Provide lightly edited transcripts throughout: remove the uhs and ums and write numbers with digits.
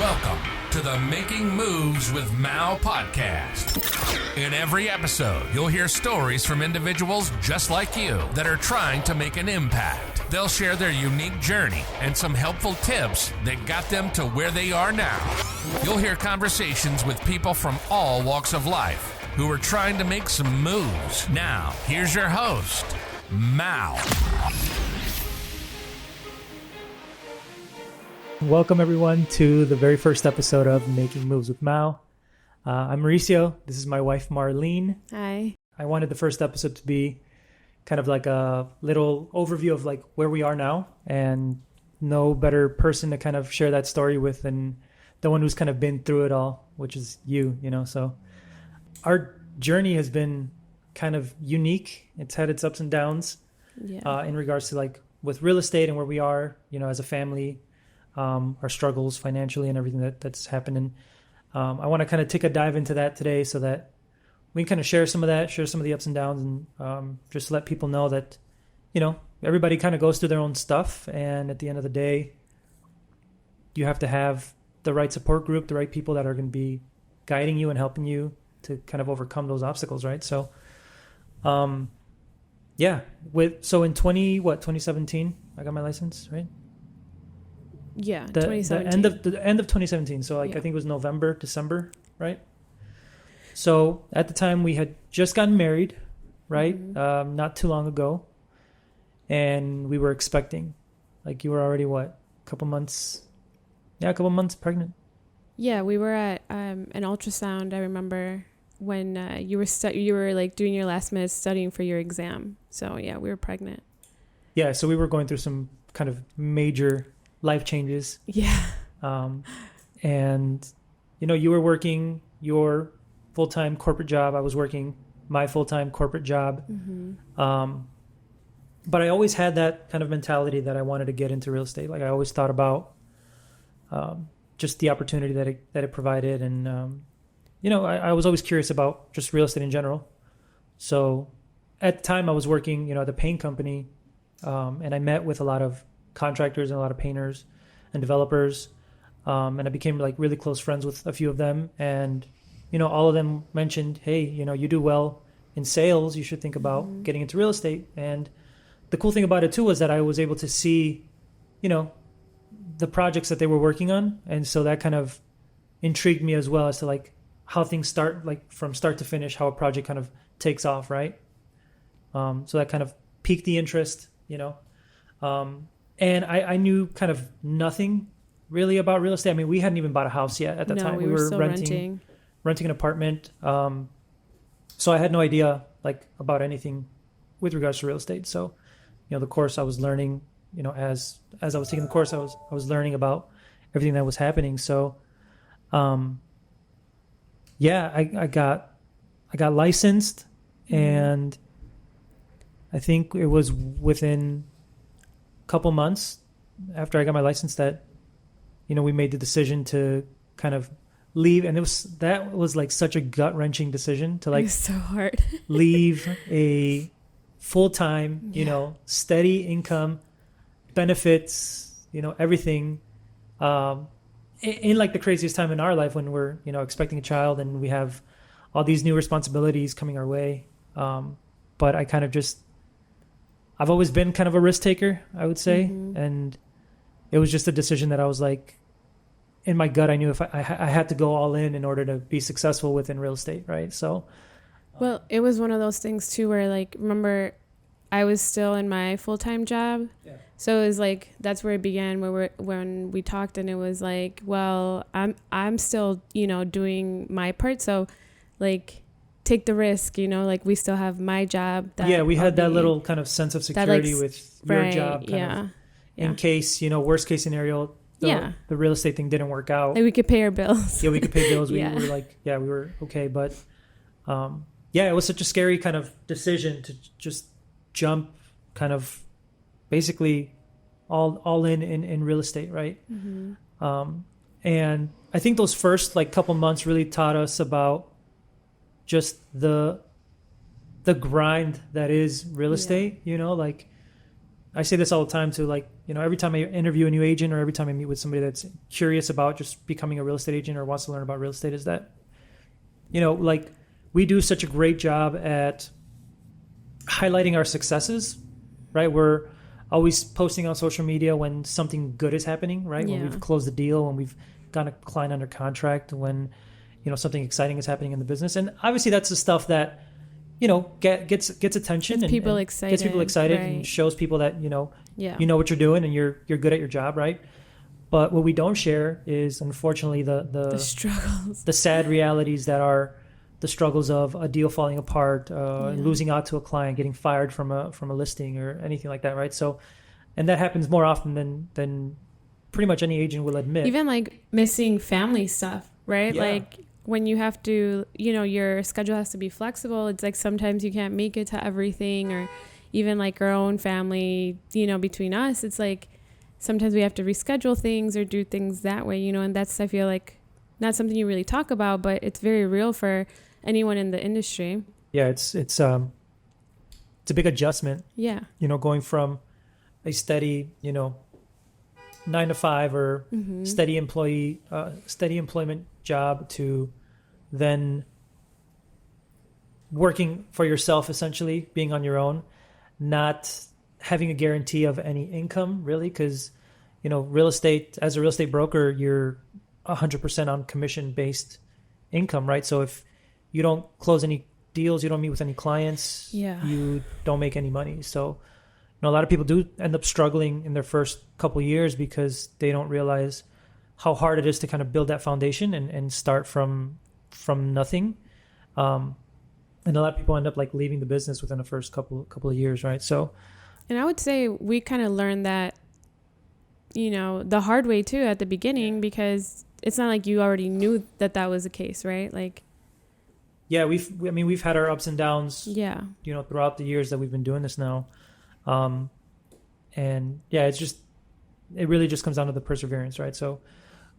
Welcome to the Making Moves with Mal podcast. In every episode, you'll hear stories from individuals just like you that are trying to make an impact. They'll share their unique journey and some helpful tips that got them to where they are now. You'll hear conversations with people from all walks of life who are trying to make some moves. Now, here's your host, Mal. Welcome, everyone, to the very first episode of Making Moves with Mal. I'm Mauricio. This is my wife, Marlene. Hi. I wanted the first episode to be kind of like a little overview of like where we are now, and no better person to kind of share that story with than the one who's kind of been through it all, which is you, So our journey has been kind of unique. It's had its ups and downs in regards to like with real estate and where we are, as a family. Our struggles financially and everything that's happened. And I want to kind of take a dive into that today so that we can kind of share some of the ups and downs, and just let people know that, everybody kind of goes through their own stuff. And at the end of the day, you have to have the right support group, the right people that are going to be guiding you and helping you to kind of overcome those obstacles, right? So, in 2017, I got my license, right? Yeah, the 2017. The end of 2017. So I think it was November, December, right? So at the time we had just gotten married, right? Mm-hmm. Not too long ago. And we were expecting. Like, you were already a couple months pregnant. Yeah, we were at an ultrasound. I remember when you were like doing your last minute studying for your exam. So yeah, we were pregnant. Yeah, so we were going through some kind of major life changes. Yeah. And you were working your full-time corporate job. I was working my full-time corporate job. Mm-hmm. But I always had that kind of mentality that I wanted to get into real estate. Like, I always thought about just the opportunity that it provided. And, I was always curious about just real estate in general. So at the time I was working, at the paint company, and I met with a lot of contractors and a lot of painters and developers. And I became like really close friends with a few of them. And, all of them mentioned, hey, you do well in sales. You should think about getting into real estate. And the cool thing about it too was that I was able to see, the projects that they were working on. And so that kind of intrigued me as well as to like how things start, like from start to finish, how a project kind of takes off. Right. So that kind of piqued the interest, and I knew kind of nothing really about real estate. I mean, we hadn't even bought a house yet at that time. We were still renting an apartment. So I had no idea like about anything with regards to real estate. So, the course I was learning, as I was taking the course, I was learning about everything that was happening. So, I got licensed, and I think it was within couple months after I got my license that, we made the decision to kind of leave. And that was like such a gut-wrenching decision to like, it was so hard. leave a full-time, steady income, benefits, everything, in like the craziest time in our life when we're, expecting a child and we have all these new responsibilities coming our way. But I kind of I've always been kind of a risk taker, I would say. Mm-hmm. And it was just a decision that I was like, in my gut, I knew if I had to go all in order to be successful within real estate. Right. So. Well, it was one of those things too, where like, remember I was still in my full-time job. Yeah. So it was like, that's where it began when we talked, and it was like, well, I'm still, doing my part. So like, take the risk, like we still have my job. We had that little kind of sense of security with your job. In case, worst case scenario, the real estate thing didn't work out. Like we could pay our bills. Yeah, we could pay bills. We were like, we were okay. But it was such a scary kind of decision to just jump kind of basically all in real estate, right? Mm-hmm. And I think those first like couple months really taught us about just the grind that is real estate, like I say this all the time to like, every time I interview a new agent or every time I meet with somebody that's curious about just becoming a real estate agent or wants to learn about real estate is that, like we do such a great job at highlighting our successes, right? We're always posting on social media when something good is happening, right? When we've closed a deal, when we've got a client under contract, when, something exciting is happening in the business. And obviously that's the stuff that, gets attention and people and excited, gets people excited right. and shows people that, you know what you're doing and you're good at your job, right? But what we don't share is unfortunately the struggles, the sad realities that are the struggles of a deal falling apart, losing out to a client, getting fired from a listing or anything like that, right? So, and that happens more often than pretty much any agent will admit. Even like missing family stuff, right? Yeah. Like when you have to, your schedule has to be flexible. It's like sometimes you can't make it to everything, or even like our own family, between us, it's like sometimes we have to reschedule things or do things that way, and that's, I feel like, not something you really talk about, but it's very real for anyone in the industry. Yeah, it's a big adjustment. Yeah. Going from a steady, 9 to 5 or steady employment job to then working for yourself, essentially being on your own, not having a guarantee of any income really, because real estate, as a real estate broker, you're 100% on commission based income, right? So if you don't close any deals, you don't meet with any clients, you don't make any money. So a lot of people do end up struggling in their first couple of years because they don't realize how hard it is to kind of build that foundation and start from nothing. And a lot of people end up like leaving the business within the first couple of years, right? So, and I would say we kind of learned that, the hard way too at the beginning, because it's not like you already knew that was the case, right? Like, yeah, we've had our ups and downs, throughout the years that we've been doing this now. And yeah, it really just comes down to the perseverance, right? So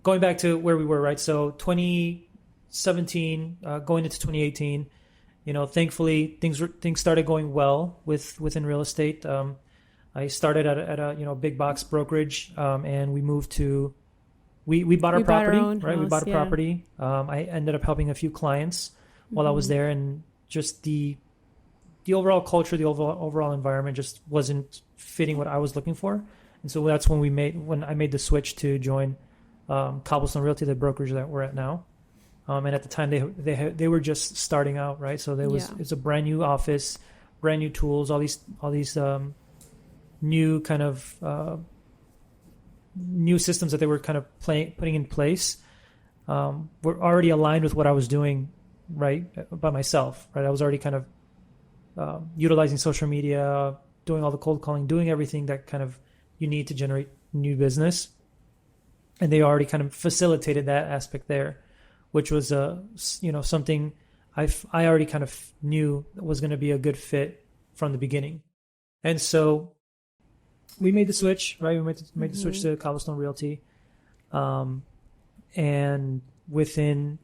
going back to where we were, right? So 2017, going into 2018, thankfully things started going well within real estate. I started at a big box brokerage, and we moved to, we bought our property, right? House, we bought a property. I ended up helping a few clients while I was there, and just the overall culture, the overall environment just wasn't fitting what I was looking for. And so that's when I made the switch to join Cobblestone Realty, the brokerage that we're at now. And at the time they were just starting out, right? So it's a brand new office, brand new tools, all these new kind of new systems that they were kind of putting in place. Were already aligned with what I was doing, right, by myself, right? I was already kind of utilizing social media, doing all the cold calling, doing everything that kind of you need to generate new business. And they already kind of facilitated that aspect there, which was, something I already kind of knew was going to be a good fit from the beginning. And so we made the switch, right? We made the switch to Cobblestone Realty. And within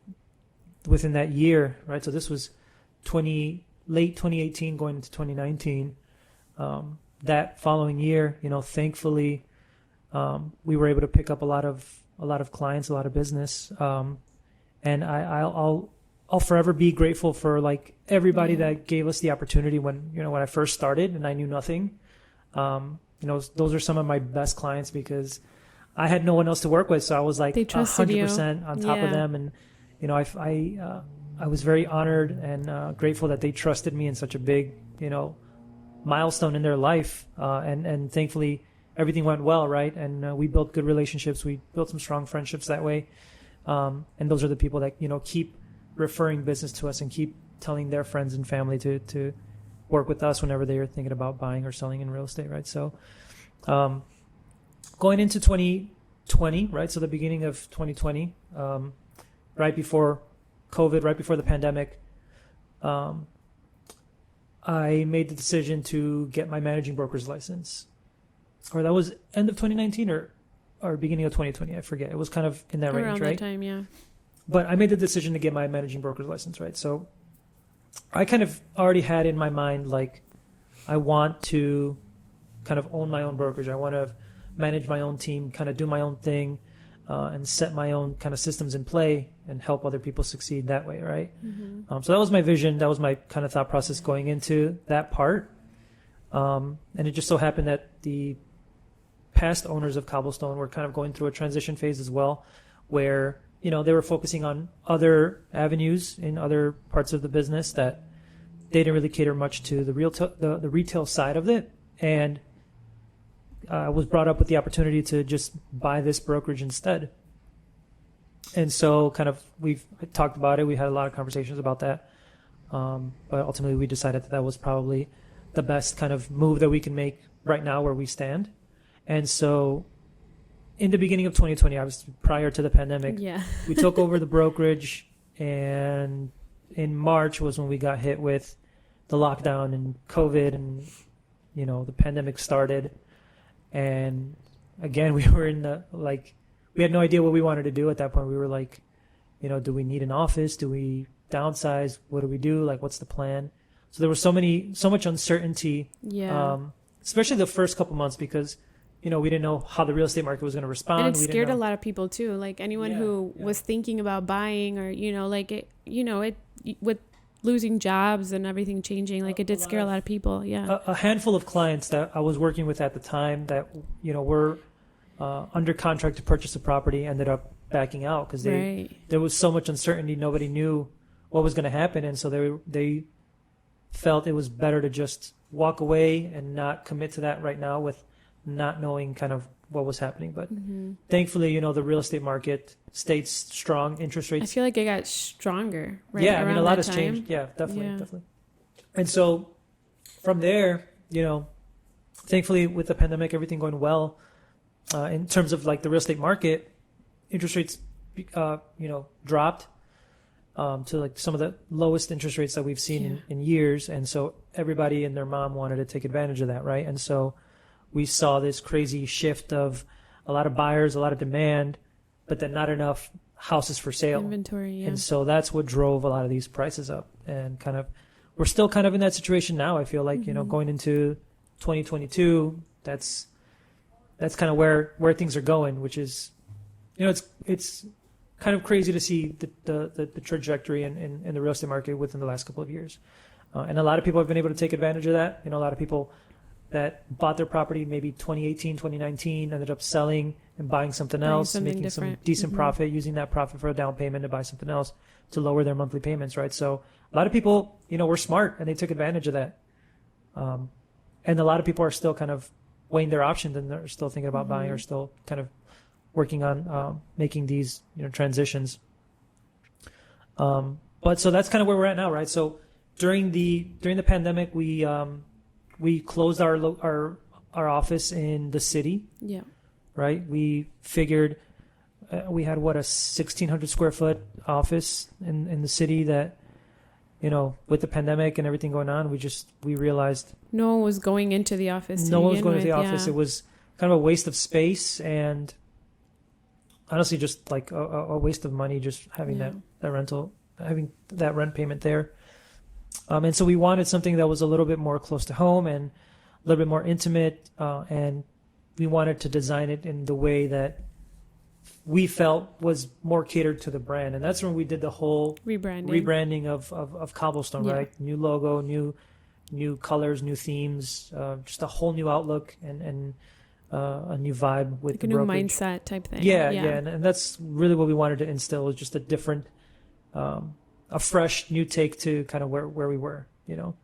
that year, right? So this was late 2018 going into 2019. That following year, thankfully, we were able to pick up a lot of clients, a lot of business. And I'll forever be grateful for like everybody that gave us the opportunity when I first started and I knew nothing. Those are some of my best clients because I had no one else to work with. So I was like 100% on top of them. And, I was very honored and grateful that they trusted me in such a big, milestone in their life. And thankfully everything went well, right? And we built good relationships. We built some strong friendships that way. And those are the people that, keep referring business to us and keep telling their friends and family to work with us whenever they are thinking about buying or selling in real estate, right? So going into 2020, right? So the beginning of 2020, right before COVID, right before the pandemic, I made the decision to get my managing broker's license. Or that was end of 2019 or beginning of 2020, I forget. It was kind of in that range, right? Around that time, yeah. But I made the decision to get my managing broker's license, right? So I kind of already had in my mind, like, I want to kind of own my own brokerage. I want to manage my own team, kind of do my own thing, and set my own kind of systems in play and help other people succeed that way, right? So that was my vision. That was my kind of thought process going into that part. And it just so happened that the past owners of Cobblestone were kind of going through a transition phase as well, where, you know, they were focusing on other avenues in other parts of the business that they didn't really cater much to the retail side of it. And I was brought up with the opportunity to just buy this brokerage instead. And so kind of we've talked about it. We had a lot of conversations about that. But ultimately we decided that that was probably the best kind of move that we can make right now where we stand. And so in the beginning of 2020, obviously prior to the pandemic, we took over the brokerage, and in March was when we got hit with the lockdown and COVID, and, you know, the pandemic started. And again, we were in the, like, we had no idea what we wanted to do at that point. We were like, you know, do we need an office? Do we downsize? What do we do? Like, what's the plan? So there was so much uncertainty, especially the first couple months, because, you know, we didn't know how the real estate market was going to respond. And it scared a lot of people too. Like anyone who was thinking about buying, or, you know, like it, you know, it with losing jobs and everything changing, like it did scare a lot of people. Yeah. A handful of clients that I was working with at the time that, you know, were under contract to purchase a property ended up backing out because there was so much uncertainty. Nobody knew what was going to happen. And so they felt it was better to just walk away and not commit to that right now with not knowing kind of what was happening. But thankfully, you know, the real estate market stayed strong. Interest rates, I feel like it got stronger. Right? Yeah, I mean, a lot has changed. Yeah, definitely. And so from there, you know, thankfully with the pandemic, everything going well, in terms of like the real estate market, interest rates, you know, dropped to like some of the lowest interest rates that we've seen in years. And so everybody and their mom wanted to take advantage of that, right? And so we saw this crazy shift of a lot of buyers, a lot of demand, but then not enough houses for sale. Inventory, And so that's what drove a lot of these prices up. And kind of, we're still kind of in that situation now. I feel like, you know, going into 2022, that's kind of where things are going, which is, you know, it's kind of crazy to see the trajectory in the real estate market within the last couple of years. And a lot of people have been able to take advantage of that. You know, a lot of people that bought their property maybe 2018, 2019, ended up selling and buying something else, making some decent profit, using that profit for a down payment to buy something else to lower their monthly payments, right? So a lot of people, you know, were smart and they took advantage of that. And a lot of people are still kind of weighing their options, and they're still thinking about buying, or still kind of working on making these, you know, transitions. But so that's kind of where we're at now, right? So during the pandemic, we closed our office in the city. Yeah. Right. We figured we had a 1,600 square foot office in the city that, you know, with the pandemic and everything going on, we realized no one was going into the office. No one was going to the office. It was kind of a waste of space, and honestly, just like a waste of money, just having that rental, having that rent payment there. And so we wanted something that was a little bit more close to home and a little bit more intimate, and we wanted to design it in the way that we felt was more catered to the brand. And that's when we did the whole rebranding of Cobblestone, right? New logo, new colors, new themes, just a whole new outlook and a new vibe with like a new mindset type thing. Yeah. And that's really what we wanted to instill, was just a different, a fresh new take to kind of where we were, you know.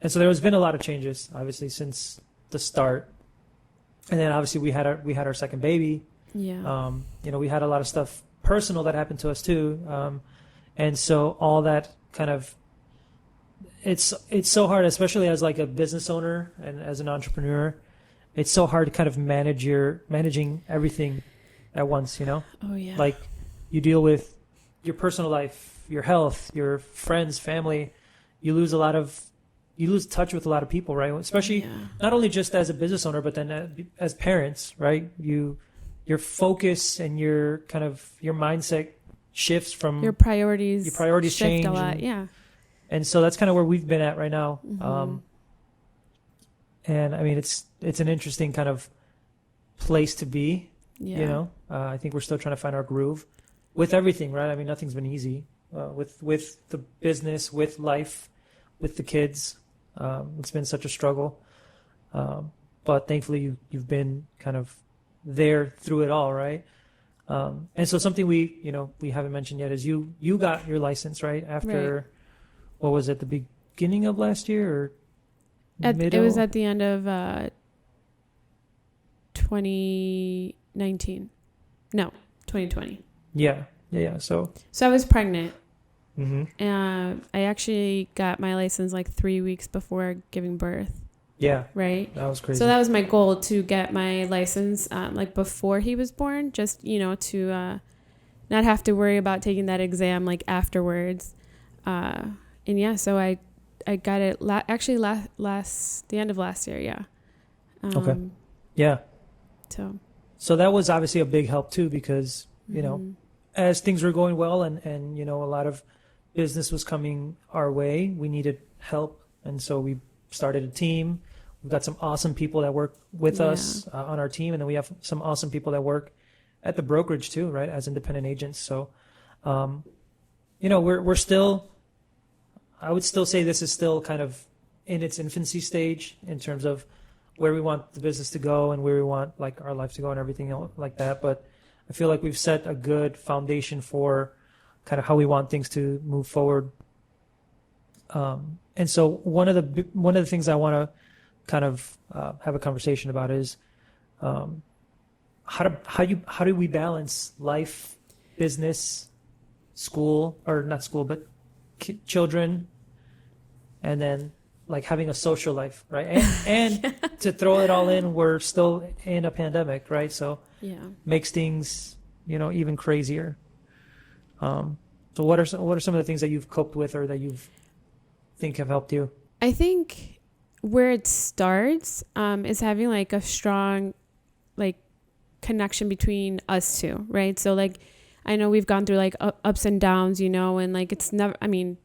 And so there's been a lot of changes, obviously, since the start. And then obviously we had our second baby. Yeah. You know, we had a lot of stuff personal that happened to us too. And so all that kind of, it's so hard, especially as like a business owner and as an entrepreneur. It's so hard to kind of managing everything at once, you know? Oh yeah. Like you deal with your personal life, your health, your friends, family. You lose touch with a lot of people, right? Especially not only just as a business owner, but then as parents, right? Your focus and your kind of your mindset shifts from your priorities. Your priorities change a lot, yeah. And so that's kind of where we've been at right now. And I mean, it's an interesting kind of place to be. Yeah. You know, I think we're still trying to find our groove with everything, right? I mean, nothing's been easy with the business, with life, with the kids. It's been such a struggle, but thankfully you've been kind of there through it all, right? And so something we haven't mentioned yet is you got your license, right? After, what was it, the beginning of last year or it was at the end of 2019. No, 2020. Yeah. So I was pregnant. Mm-hmm. I actually got my license like 3 weeks before giving birth. Yeah. Right. That was crazy. So that was my goal, to get my license like before he was born, just, to not have to worry about taking that exam like afterwards. And yeah, so I got it the end of last year. Yeah. Okay. Yeah. So that was obviously a big help too, because, as things were going well and a lot of business was coming our way, we needed help. And so we started a team. We've got some awesome people that work with us on our team. And then we have some awesome people that work at the brokerage too, right? As independent agents. So, we're still, I would still say this is still kind of in its infancy stage in terms of where we want the business to go and where we want like our life to go and everything like that. But I feel like we've set a good foundation for kind of how we want things to move forward. And so one of the things I want to kind of have a conversation about is how do we balance life, business, school, or not school, but children, and then like having a social life, right? And to throw it all in, we're still in a pandemic, right? So makes things, even crazier. So what are some of the things that you've coped with or that you've think have helped you? I think where it starts is having like a strong like connection between us two, right? So like I know we've gone through like ups and downs, and like it's never, I mean,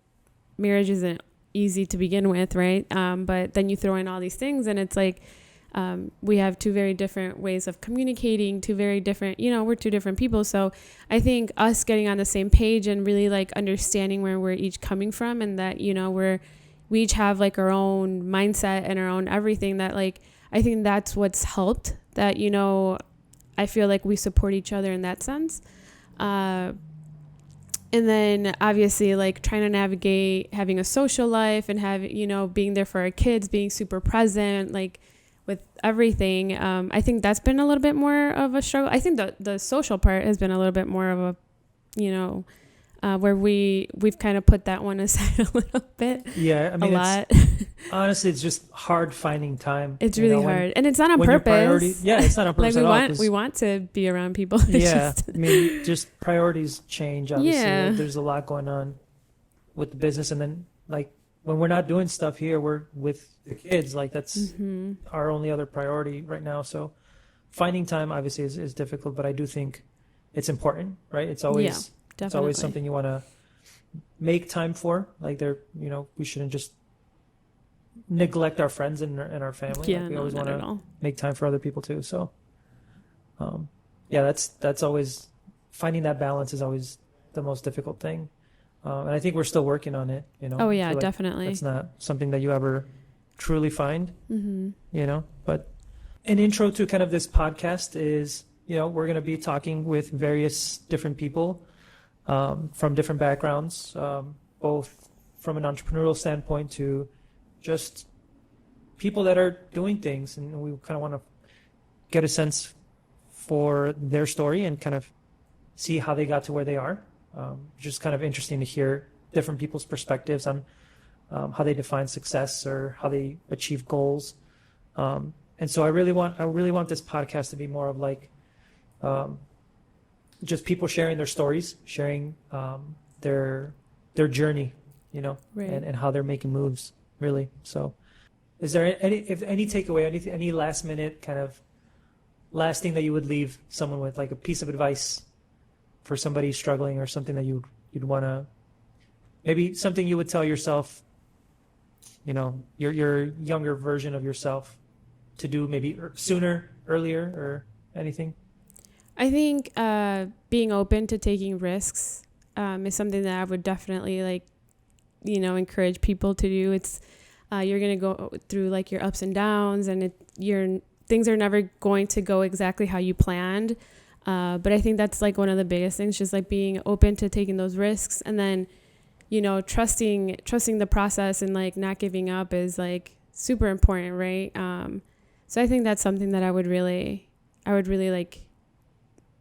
marriage isn't easy to begin with, right? But then you throw in all these things and it's like we have two very different ways of communicating, two very different, we're two different people. So I think us getting on the same page and really like understanding where we're each coming from, and that, we each have like our own mindset and our own everything, that like, I think that's what's helped, that, I feel like we support each other in that sense. And then obviously like trying to navigate having a social life and being there for our kids, being super present, like with everything. I think that's been a little bit more of a struggle. I think the social part has been a little bit more of a, where we've kind of put that one aside a little bit. Yeah, I mean, a lot. Honestly, it's just hard finding time. It's really hard, and it's not on purpose. Yeah, it's not on purpose like at all. We want to be around people. Yeah, I mean, just priorities change. Obviously, like, there's a lot going on with the business, and then like when we're not doing stuff here, we're with the kids. Like that's our only other priority right now. So finding time obviously is difficult, but I do think it's important, right? It's always it's always something you want to make time for. Like we shouldn't just neglect our friends and our family. Yeah, like we always want to make time for other people too. So, that's always, finding that balance is always the most difficult thing. And I think we're still working on it, Oh yeah, like definitely. It's not something that you ever truly find, but an intro to kind of this podcast is, we're going to be talking with various different people, from different backgrounds, both from an entrepreneurial standpoint to just people that are doing things, and we kind of want to get a sense for their story and kind of see how they got to where they are. Just kind of interesting to hear different people's perspectives on how they define success or how they achieve goals. And so I really want this podcast to be more of like just people sharing their stories, sharing their journey, Right. and how they're making moves, really. So is there any takeaway, any last minute kind of last thing that you would leave someone with, like a piece of advice for somebody struggling, or something that you'd want to, maybe something you would tell yourself, your younger version of yourself, to do maybe sooner, earlier, or anything? I think being open to taking risks is something that I would definitely encourage people to do. It's you're gonna go through like your ups and downs, and things are never going to go exactly how you planned. But I think that's like one of the biggest things, just like being open to taking those risks, and then trusting the process, and like not giving up is like super important, right? So I think that's something that I would really like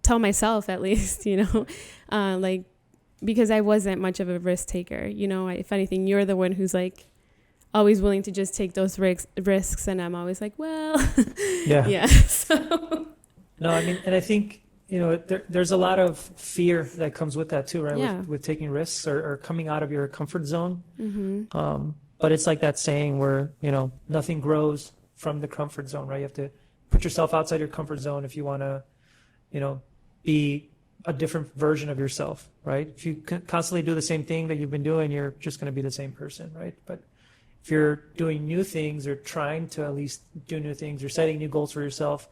tell myself, at least, like, because I wasn't much of a risk taker. If anything, you're the one who's like always willing to just take those risks, and I'm always like, well, yeah. So no, I mean, and I think there's a lot of fear that comes with that too, right? Yeah. With taking risks or coming out of your comfort zone. Mm-hmm. But it's like that saying where nothing grows from the comfort zone, right? You have to put yourself outside your comfort zone if you want to be a different version of yourself, right? If you constantly do the same thing that you've been doing, you're just going to be the same person, right? But if you're doing new things, or trying to at least do new things, or setting new goals for yourself,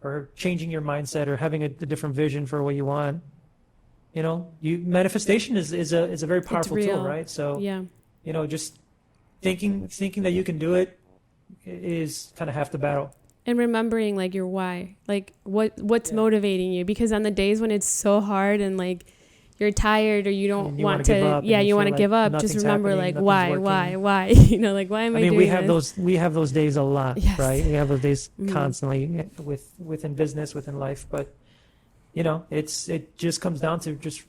or changing your mindset, or having a different vision for what you want, manifestation is a very powerful tool, right? So yeah, just thinking that you can do it is kind of half the battle. and remembering like your why, like what's motivating you, because on the days when it's so hard and like you're tired, or you don't want to, you want to give up, just remember like why, like why am I doing this? We have those days a lot, yes. right? We have those days constantly within business, within life, but it just comes down to just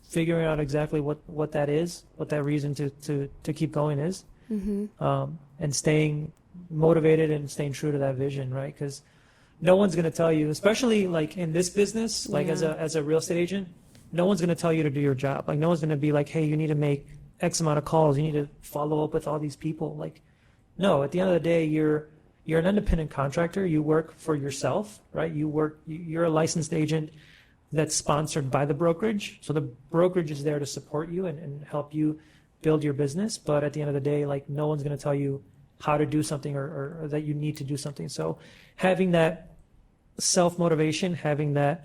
figuring out exactly what that is, what that reason to keep going is, and staying motivated and staying true to that vision, right? Because no one's going to tell you, especially like in this business, like as a real estate agent, no one's going to tell you to do your job. Like no one's going to be like, hey, you need to make X amount of calls, you need to follow up with all these people. Like, no, at the end of the day, you're an independent contractor. You work for yourself, right? You're a licensed agent that's sponsored by the brokerage. So the brokerage is there to support you and help you build your business. But at the end of the day, like no one's going to tell you how to do something or that you need to do something. So having that self-motivation, having that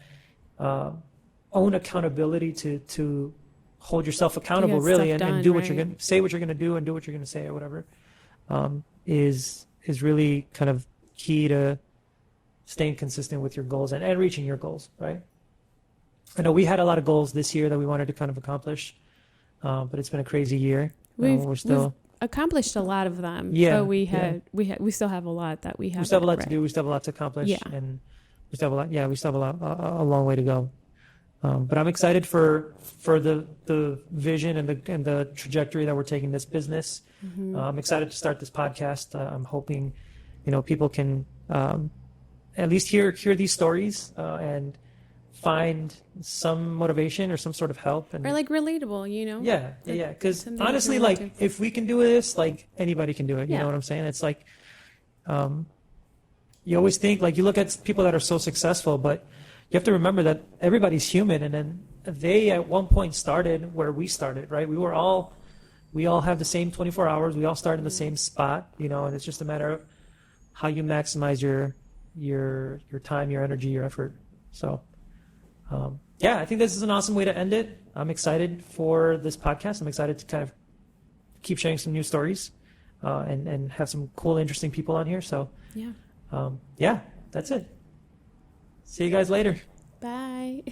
own accountability to hold yourself accountable, really, and do what you're going to say, what you're going to do, and do what you're going to say, or whatever, is really kind of key to staying consistent with your goals and reaching your goals, right? I know we had a lot of goals this year that we wanted to kind of accomplish, but it's been a crazy year. We're still accomplished a lot of them. Yeah, but we still have a lot that we have. We still have a lot to do. We still have a lot to accomplish. Yeah. And we still have a lot. Yeah, we still have a long way to go. But I'm excited for the vision and the trajectory that we're taking this business. I'm excited to start this podcast. I'm hoping, people can at least hear these stories and find some motivation or some sort of help, and or like relatable, Yeah. Because honestly, like if we can do this, like anybody can do it. You know what I'm saying? It's like, you always think, like you look at people that are so successful, but you have to remember that everybody's human, and then they at one point started where we started, right? We all have the same 24 hours. We all start in the same spot, and it's just a matter of how you maximize your time, your energy, your effort. So, I think this is an awesome way to end it. I'm excited for this podcast. I'm excited to kind of keep sharing some new stories, and have some cool, interesting people on here. So, that's it. See you guys later. Bye.